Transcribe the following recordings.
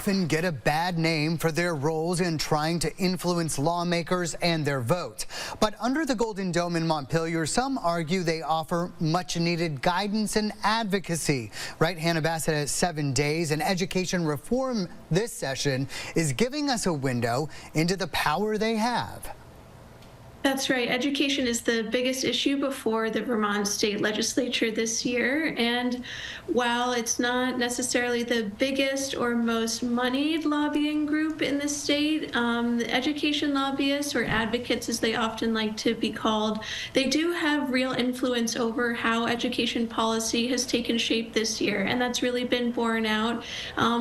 Often get a bad name for their roles in trying to influence lawmakers and their vote. But under the Golden Dome in Montpelier, some argue they offer much needed guidance and advocacy. Right, Hannah Bassett, at 7 days, and education reform this session is giving us a window into the power they have. That's right. Education is the biggest issue before the Vermont State Legislature this year. And while it's not necessarily the biggest or most moneyed lobbying group in the state, the education lobbyists, or advocates as they often like to be called, they do have real influence over how education policy has taken shape this year. And that's really been borne out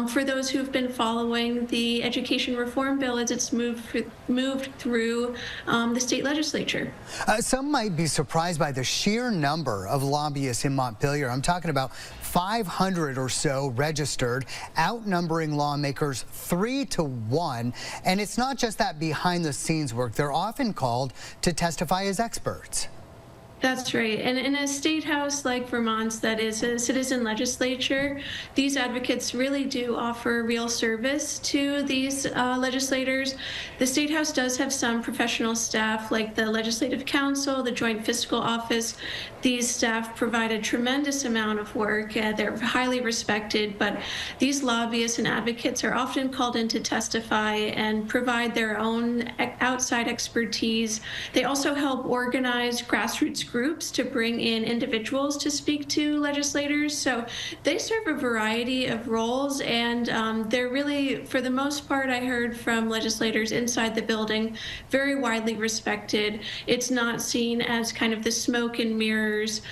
for those who've been following the education reform bill as it's moved through the state legislature. Some might be surprised by the sheer number of lobbyists in Montpelier. I'm talking about 500 or so registered, outnumbering lawmakers 3 to 1. And it's not just that behind the scenes work. They're often called to testify as experts. That's right. And in a state house like Vermont's that is a citizen legislature, these advocates really do offer real service to these legislators. The state house does have some professional staff like the Legislative Council, the Joint Fiscal Office. These staff provide a tremendous amount of work. They're highly respected, but these lobbyists and advocates are often called in to testify and provide their own outside expertise. They also help organize grassroots groups to bring in individuals to speak to legislators. So they serve a variety of roles, and they're really, for the most part, I heard from legislators inside the building, very widely respected. It's not seen as kind of the smoke and mirrors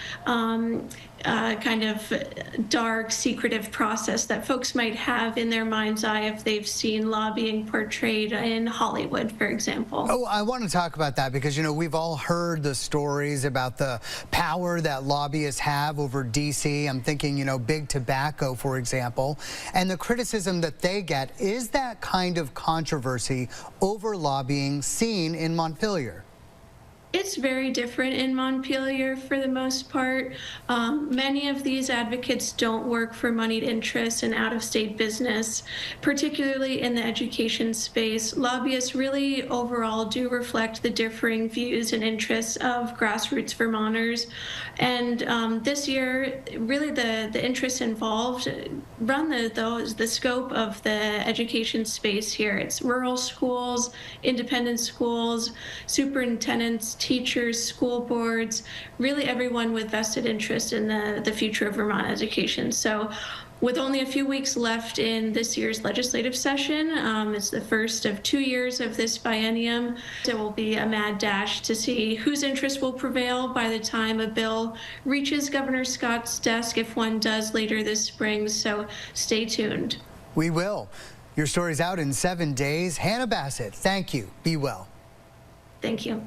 kind of dark, secretive process that folks might have in their mind's eye if they've seen lobbying portrayed in Hollywood, for example. Oh, I want to talk about that because, you know, we've all heard the stories about the power that lobbyists have over D.C. I'm thinking, you know, big tobacco, for example, and the criticism that they get. Is that kind of controversy over lobbying seen in Montpelier? It's very different in Montpelier for the most part. Many of these advocates don't work for moneyed interests and out-of-state business, particularly in the education space. Lobbyists really overall do reflect the differing views and interests of grassroots Vermonters. And this year, really the interests involved run the scope of the education space here. It's rural schools, independent schools, superintendents, teachers, school boards, really everyone with vested interest in the future of Vermont education. So with only a few weeks left in this year's legislative session, it's the first of 2 years of this biennium. There will be a mad dash to see whose interest will prevail by the time a bill reaches Governor Scott's desk, if one does later this spring. So stay tuned. We will. Your story's out in 7 days. Hannah Bassett, thank you. Be well. Thank you.